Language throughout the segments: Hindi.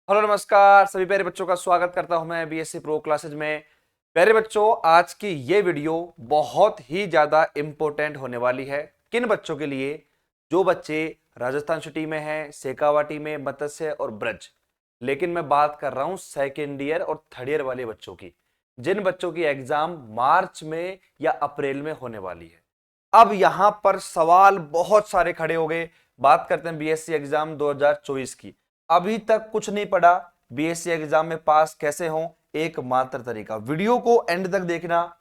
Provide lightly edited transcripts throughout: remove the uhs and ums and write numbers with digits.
हेलो नमस्कार सभी प्यारे बच्चों का स्वागत करता हूं मैं बीएससी प्रो क्लासेज में। प्यारे बच्चों, आज की ये वीडियो बहुत ही ज्यादा इंपॉर्टेंट होने वाली है। किन बच्चों के लिए? जो बच्चे राजस्थान सिटी में हैं, शेखावाटी में, मत्स्य और ब्रज। लेकिन मैं बात कर रहा हूं सेकेंड ईयर और थर्ड ईयर वाले बच्चों की, जिन बच्चों की एग्जाम मार्च में या अप्रैल में होने वाली है। अब यहां पर सवाल बहुत सारे खड़े हो गए। बात करते हैं बीएससी एग्जाम 2024 की। अभी तक कुछ नहीं पढ़ा, बीएससी एग्जाम में पास कैसे हो? एकमात्र तरीका, वीडियो को एंड तक देखना।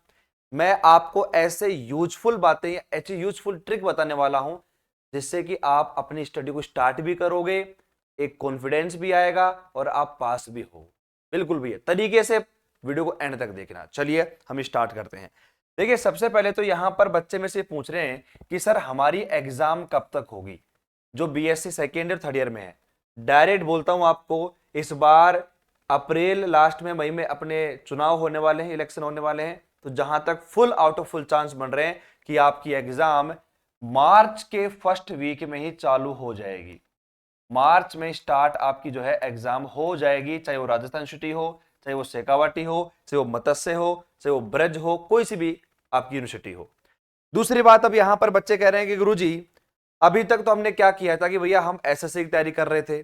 मैं आपको ऐसे यूजफुल बातें, ऐसी यूजफुल ट्रिक बताने वाला हूं जिससे कि आप अपनी स्टडी को स्टार्ट भी करोगे, एक कॉन्फिडेंस भी आएगा और आप पास भी हो। बिल्कुल भी है तरीके से वीडियो को एंड तक देखना। चलिए हम स्टार्ट करते हैं। देखिए, सबसे पहले तो यहां पर बच्चे में से पूछ रहे हैं कि सर हमारी एग्जाम कब तक होगी, जो BSc second year third year में है। डायरेक्ट बोलता हूं आपको, इस बार अप्रैल लास्ट में, मई में अपने चुनाव होने वाले हैं, इलेक्शन होने वाले हैं। तो जहां तक full out of full chance बन रहे हैं कि आपकी एग्जाम मार्च के फर्स्ट वीक में ही चालू हो जाएगी। मार्च में स्टार्ट आपकी जो है एग्जाम हो जाएगी, चाहे वो राजस्थान सिटी हो, चाहे वो शेखावाटी हो, चाहे वो मत्स्य हो, चाहे वो ब्रज हो, कोई सी भी आपकी यूनिवर्सिटी हो। दूसरी बात, अब यहां पर बच्चे कह रहे हैं कि गुरुजी अभी तक तो हमने क्या किया था कि भैया हम एसएससी की तैयारी कर रहे थे,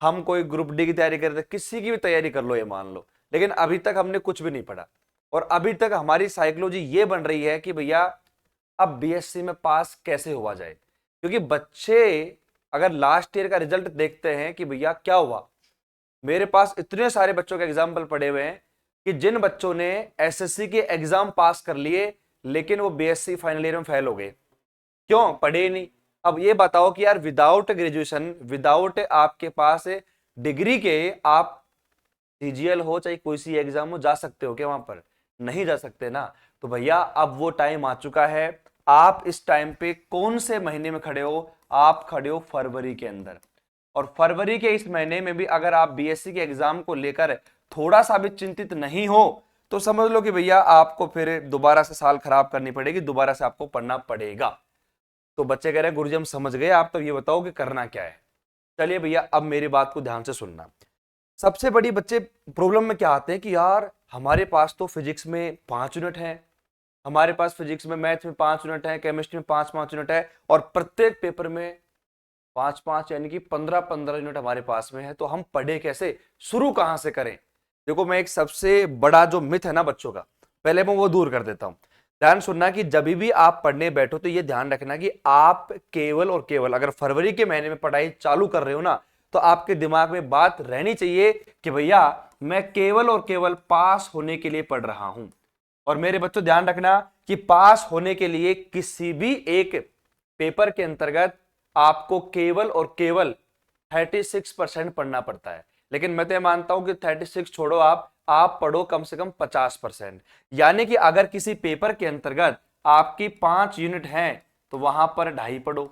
हम कोई ग्रुप डी की तैयारी कर रहे थे, किसी की भी तैयारी कर लो ये मान लो, लेकिन अभी तक हमने कुछ भी नहीं पढ़ा। और अभी तक हमारी साइकोलॉजी ये बन रही है कि भैया अब बीएससी में पास कैसे हुआ जाए। क्योंकि बच्चे अगर लास्ट ईयर का रिजल्ट देखते हैं कि भैया क्या हुआ, मेरे पास इतने सारे बच्चों के एग्जाम्पल पड़े हुए हैं कि जिन बच्चों ने एसएससी के एग्जाम पास कर लिए लेकिन वो बीएससी फाइनल ईयर में फेल हो गए। क्यों? पढ़े ही नहीं। अब ये बताओ कि यार विदाउट ग्रेजुएशन, विदाउट आपके पास डिग्री के, आप सीजीएल हो चाहे कोई सी एग्जाम हो, जा सकते हो क्या वहां पर? नहीं जा सकते ना। तो भैया अब वो टाइम आ चुका है। आप इस टाइम पे कौन से महीने में खड़े हो? आप खड़े हो फरवरी के अंदर। और फरवरी के इस महीने में भी अगर आप बीएससी के एग्जाम को लेकर थोड़ा सा भी चिंतित नहीं हो तो समझ लो कि भैया आपको फिर दोबारा से साल खराब करनी पड़ेगी, दोबारा से आपको पढ़ना पड़ेगा। तो बच्चे कह रहे हैं गुरुजी हम समझ गए, आप तो ये बताओ कि करना क्या है। चलिए भैया, अब मेरी बात को ध्यान से सुनना। सबसे बड़ी बच्चे प्रॉब्लम में क्या आते हैं कि यार हमारे पास तो फिजिक्स में 5 यूनिट है, हमारे पास फिजिक्स में, मैथ में 5 यूनिट है, केमिस्ट्री में 5-5 यूनिट है, और प्रत्येक पेपर में 5-5 यानी कि 15-15 यूनिट हमारे पास में है। तो हम पढ़े कैसे, शुरू कहां से करें? देखो, मैं एक सबसे बड़ा जो मिथ है ना बच्चों का, पहले मैं वो दूर कर देता हूं। ध्यान सुनना कि जब भी आप पढ़ने बैठो तो ये ध्यान रखना कि आप केवल और केवल अगर फरवरी के महीने में पढ़ाई चालू कर रहे हो ना, तो आपके दिमाग में बात रहनी चाहिए कि भैया मैं केवल और केवल पास होने के लिए पढ़ रहा हूं। और मेरे बच्चों ध्यान रखना कि पास होने के लिए किसी भी एक पेपर के अंतर्गत आपको केवल और केवल 36% पढ़ना पड़ता है। लेकिन मैं तो मानता हूं कि 36 छोड़ो, आप पढ़ो कम से कम 50%। यानी कि अगर किसी पेपर के अंतर्गत आपकी 5 यूनिट हैं तो वहां पर 2.5 पढ़ो,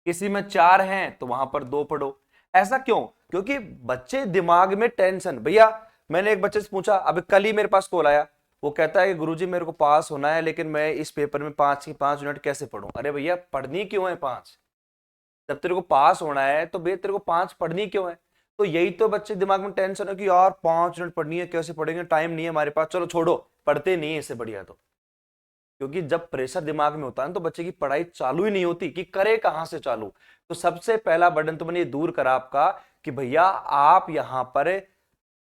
किसी में 4 हैं तो वहां पर 2 पढ़ो। ऐसा क्यों? क्योंकि बच्चे दिमाग में टेंशन। भैया मैंने एक बच्चे से पूछा, अभी कल ही मेरे पास कॉल आया, वो कहता है कि गुरुजी मेरे को पास होना है लेकिन मैं इस पेपर में 5 की 5 यूनिट कैसे पढ़ूं? अरे भैया पढ़नी क्यों है 5? जब तेरे को पास होना है तो भैया तेरे को 5 पढ़नी क्यों है? तो यही तो बच्चे दिमाग में टेंशन है कि यार 5 यूनिट पढ़नी है, कैसे पढ़ेंगे, टाइम नहीं है हमारे पास, चलो छोड़ो, पढ़ते नहीं है इससे बढ़िया। तो क्योंकि जब प्रेशर दिमाग में होता है तो बच्चे की पढ़ाई चालू ही नहीं होती कि करे कहां से चालू। तो सबसे पहला बर्डन तो मैंने ये दूर करा आपका कि भैया आप यहां पर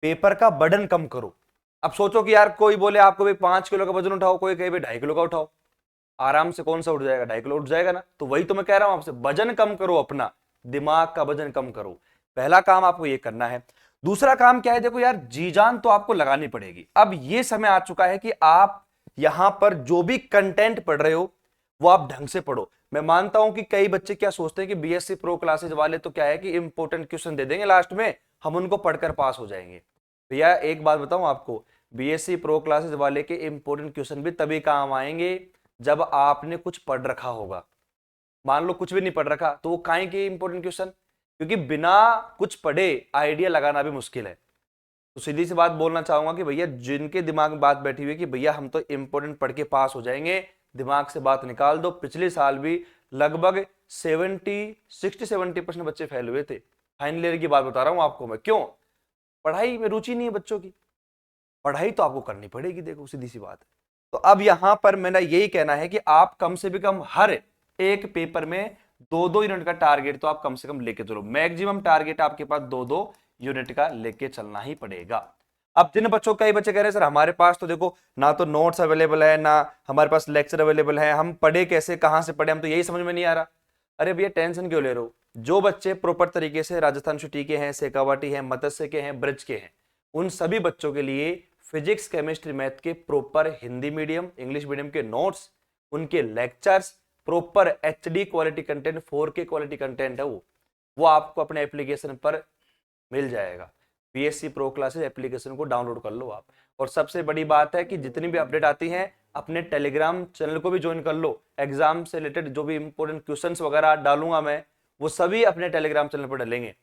पेपर का बर्डन कम करो। अब सोचो कि यार कोई बोले आपको भी 5 किलो का वजन उठाओ, कोई कहे भी 2.5 किलो का उठाओ, आराम से कौन सा उठ जाएगा? 2.5 किलो उठ जाएगा ना। तो वही तो मैं कह रहा हूं आपसे, वजन कम करो, अपना दिमाग का वजन कम करो। पहला काम आपको ये करना है। दूसरा काम क्या है? देखो यार, जी जान तो आपको लगानी पड़ेगी। अब ये समय आ चुका है कि आप यहां पर जो भी कंटेंट पढ़ रहे हो वो आप ढंग से पढ़ो। मैं मानता हूं कि कई बच्चे क्या सोचते हैं कि बीएससी प्रो क्लासेज वाले तो क्या है कि इंपॉर्टेंट क्वेश्चन दे देंगे लास्ट में, हम उनको पढ़कर पास हो जाएंगे। भैया एक बात बताऊं आपको, बीएससी प्रो क्लासेज वाले के इंपॉर्टेंट क्वेश्चन भी तभी काम आएंगे जब आपने कुछ पढ़ रखा होगा। मान लो कुछ भी नहीं पढ़ रखा तो वो काहे के इंपॉर्टेंट क्वेश्चन? क्योंकि बिना कुछ पढ़े आइडिया लगाना भी मुश्किल है। तो सीधी सी बात बोलना चाहूंगा कि भैया जिनके दिमाग में बात बैठी हुई है कि भैया हम तो इंपॉर्टेंट पढ़ के पास हो जाएंगे, दिमाग से बात निकाल दो। पिछले साल भी लगभग 70 60 70% बच्चे फेल हुए थे। फाइनल ईयर की बात बता रहा हूं आपको मैं। क्यों? पढ़ाई में रुचि नहीं है बच्चों की, पढ़ाई तो आपको करनी पड़ेगी, देखो सीधी सी बात है। तो अब यहां पर मेरा यही कहना है कि आप कम से कम हर एक पेपर में 2-2 यूनिट का टारगेट तो आप कम से कम लेके चलो। मैक्सिमम टारगेट आपके पास 2-2 यूनिट का लेके चलना ही पड़ेगा। अब जिन बच्चों, कई बच्चे कह रहे हैं सर हमारे पास तो देखो ना तो नोट्स अवेलेबल है ना हमारे पास लेक्चर अवेलेबल है, हम पढ़े कैसे, कहां से पढ़े, हम तो यही समझ में नहीं आ रहा। अरे भैया टेंशन क्यों ले रहे हो? जो बच्चे प्रॉपर तरीके से राजस्थान छुट्टी के हैं, शेखावाटी है, मत्स्य के हैं, ब्रज के हैं, उन सभी बच्चों के लिए फिजिक्स केमिस्ट्री मैथ के proper Hindi medium English medium के नोट्स, उनके lectures, proper HD quality content, 4K quality content है वो आपको अपने एप्लीकेशन पर मिल जाएगा। बीएससी प्रो क्लासेस एप्लीकेशन को डाउनलोड कर लो आप। और सबसे बड़ी बात है कि जितनी भी अपडेट आती हैं अपने टेलीग्राम चैनल को भी ज्वाइन कर लो। एग्जाम से रिलेटेड जो भी इंपॉर्टेंट क्वेश्चंस वगैरह डालूंगा मैं, वो सभी अपने टेलीग्राम चैनल पर डालेंगे,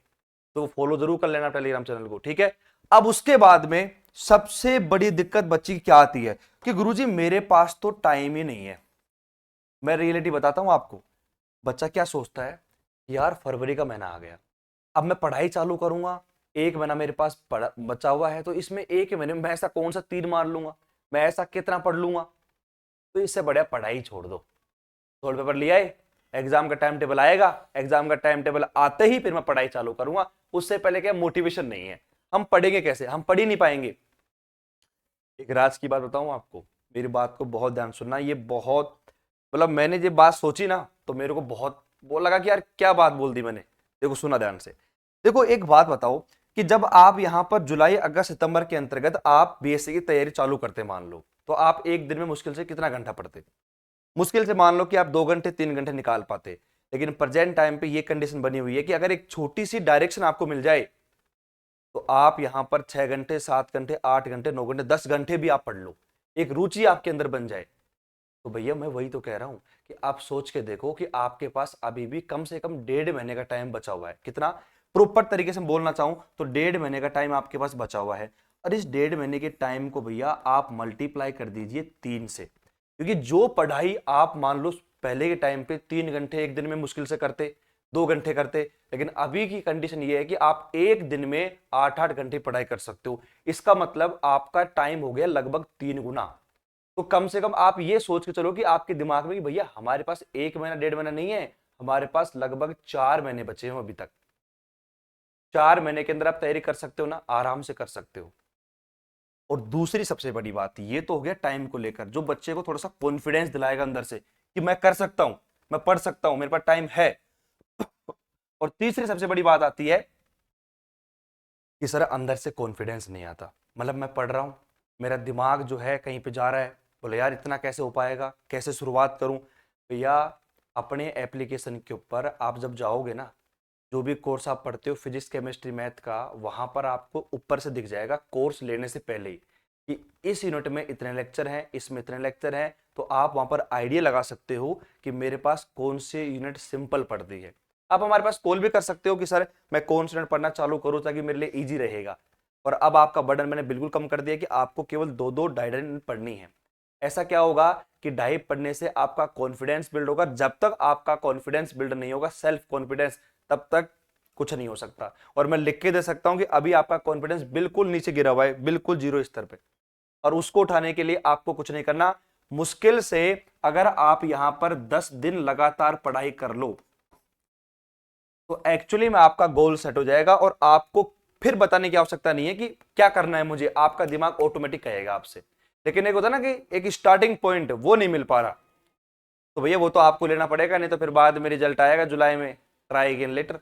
तो फॉलो जरूर कर लेना टेलीग्राम चैनल को, ठीक है। अब उसके बाद में सबसे बड़ी दिक्कत बच्ची की क्या आती है कि गुरुजी मेरे पास तो टाइम ही नहीं है। मैं रियलिटी बताता हूं आपको, बच्चा क्या सोचता है, यार फरवरी का महीना आ गया, अब मैं पढ़ाई चालू करूंगा, एक महीना मेरे पास बचा हुआ है, तो इसमें एक महीने में मैं ऐसा कौन सा तीर मार लूंगा, मैं ऐसा कितना पढ़ लूंगा, तो इससे बढ़िया पढ़ाई छोड़ दो। सोल्व पेपर लिया है, एग्जाम का टाइम टेबल आएगा, एग्जाम का टाइम टेबल आते ही फिर मैं पढ़ाई चालू करूंगा। उससे पहले क्या मोटिवेशन नहीं है, हम पढ़ेंगे कैसे, हम पढ़ ही नहीं पाएंगे। एक राज की बात बताऊं आपको, मेरी बात को बहुत ध्यान सुनना, ये बहुत मतलब मैंने ये बात सोची ना तो मेरे को बहुत वो लगा कि यार क्या बात बोल दी मैंने। देखो सुना ध्यान से, देखो एक बात बताओ कि जब आप यहां पर जुलाई अगस्त सितंबर के अंतर्गत आप बीएससी की तैयारी चालू करते मान लो, तो आप एक दिन में मुश्किल से कितना घंटा पढ़ते? मुश्किल से मान लो कि आप 2 घंटे 3 घंटे निकाल पाते। लेकिन प्रेजेंट टाइम पे ये कंडीशन बनी हुई है कि अगर एक छोटी सी डायरेक्शन आपको मिल जाए तो आप यहां पर 6 घंटे 7 घंटे 8 घंटे 9 घंटे 10 घंटे भी आप पढ़ लो, एक रुचि आपके अंदर बन जाए। तो भैया मैं वही तो कह रहा हूं कि आप सोच के देखो कि आपके पास अभी भी कम से कम 1.5 महीने का टाइम बचा हुआ है। कितना? प्रॉपर तरीके से बोलना चाहूं तो 1.5 महीने का टाइम आपके पास बचा हुआ है। और इस 1.5 महीने के टाइम को भैया आप मल्टीप्लाई कर दीजिए 3 से, क्योंकि जो पढ़ाई आप मान लो पहले के टाइम पे 3 घंटे एक दिन में मुश्किल से करते, 2 घंटे करते, लेकिन अभी की कंडीशन ये है कि आप एक दिन में 8-8 घंटे पढ़ाई कर सकते हो। इसका मतलब आपका टाइम हो गया लगभग 3 गुना। तो कम से कम आप ये सोच के चलो कि आपके दिमाग में कि भैया हमारे पास 1 महीना 1.5 महीना नहीं है, हमारे पास लगभग 4 महीने बचे हैं अभी तक। 4 महीने के अंदर आप तैयारी कर सकते हो ना, आराम से कर सकते हो। और दूसरी सबसे बड़ी बात ये तो हो गया टाइम को लेकर, जो बच्चे को थोड़ा सा कॉन्फिडेंस दिलाएगा अंदर से कि मैं कर सकता हूं, मैं पढ़ सकता हूं, मेरे पास टाइम है। और तीसरी सबसे बड़ी बात आती है कि सर अंदर से कॉन्फिडेंस नहीं आता, मतलब मैं पढ़ रहा हूं, मेरा दिमाग जो है कहीं पे जा रहा है, बोले यार इतना कैसे हो पाएगा, कैसे शुरुआत करूं। भैया अपने एप्लीकेशन के ऊपर आप जब जाओगे ना, जो भी कोर्स आप पढ़ते हो फिजिक्स केमिस्ट्री मैथ का, वहां पर आपको ऊपर से दिख जाएगा कोर्स लेने से पहले ही कि इस यूनिट में इतने लेक्चर हैं, इसमें इतने लेक्चर हैं। तो आप वहां पर आइडिया लगा सकते हो कि मेरे पास कौन से यूनिट सिंपल पढ़ती है। आप हमारे पास कॉल भी कर सकते हो कि सर मैं कौन सा यूनिट पढ़ना चालू करूं ताकि मेरे लिए ईजी रहेगा। और अब आपका बर्डन मैंने बिल्कुल कम कर दिया कि आपको केवल 2-2 ढाई यूनिट पढ़नी है। ऐसा क्या होगा कि ढाई पढ़ने से आपका कॉन्फिडेंस बिल्ड होगा। जब तक आपका कॉन्फिडेंस बिल्ड नहीं होगा, सेल्फ कॉन्फिडेंस, तब तक कुछ नहीं हो सकता। और मैं लिख के दे सकता हूं कि अभी आपका कॉन्फिडेंस बिल्कुल नीचे गिरा हुआ है, बिल्कुल जीरो स्तर पे, और उसको उठाने के लिए आपको कुछ नहीं करना। मुश्किल से अगर आप यहां पर 10 दिन लगातार पढ़ाई कर लो तो एक्चुअली में आपका गोल सेट हो जाएगा और आपको फिर बताने की आवश्यकता नहीं है कि क्या करना है मुझे, आपका दिमाग ऑटोमेटिक कहेगा आपसे। लेकिन एक होता ना कि एक स्टार्टिंग पॉइंट वो नहीं मिल पा रहा, तो भैया वो तो आपको लेना पड़ेगा, नहीं तो फिर बाद में रिजल्ट आएगा जुलाई में, ट्राई अगेन लेटर,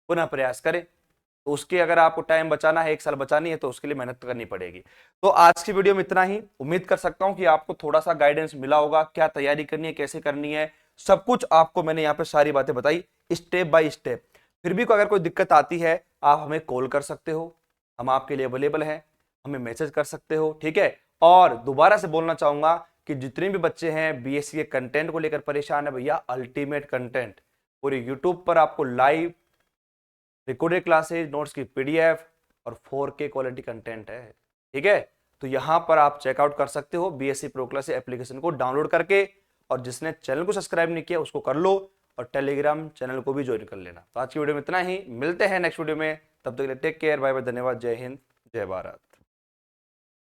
पुनः प्रयास करें। तो उसके अगर आपको टाइम बचाना है, 1 साल बचानी है, तो उसके लिए मेहनत करनी पड़ेगी। तो आज की वीडियो में इतना ही। उम्मीद कर सकता हूं कि आपको थोड़ा सा गाइडेंस मिला होगा, क्या तैयारी करनी है, कैसे करनी है, सब कुछ आपको मैंने यहाँ पे सारी बातें बताई स्टेप बाय स्टेप। फिर भी अगर कोई दिक्कत आती है आप हमें कॉल कर सकते हो, हम आपके लिए अवेलेबल हैं, हमें मैसेज कर सकते हो, ठीक है। और दोबारा से बोलना चाहूंगा कि जितने भी बच्चे हैं बीएससी के कंटेंट को लेकर परेशान है, भैया अल्टीमेट कंटेंट पूरे यूट्यूब पर आपको लाइव रिकॉर्डेड क्लासेज, नोट्स की पीडीएफ और 4K क्वालिटी कंटेंट है, ठीक है। तो यहां पर आप चेकआउट कर सकते हो बीएससी प्रो क्लासेज एप्लीकेशन को डाउनलोड करके। और जिसने चैनल को सब्सक्राइब नहीं किया उसको कर लो, और टेलीग्राम चैनल को भी ज्वाइन कर लेना। तो आज की वीडियो में इतना ही, मिलते हैं नेक्स्ट वीडियो में, तब तक के लिए टेक केयर, बाय बाय, धन्यवाद, जय हिंद, जय भारत।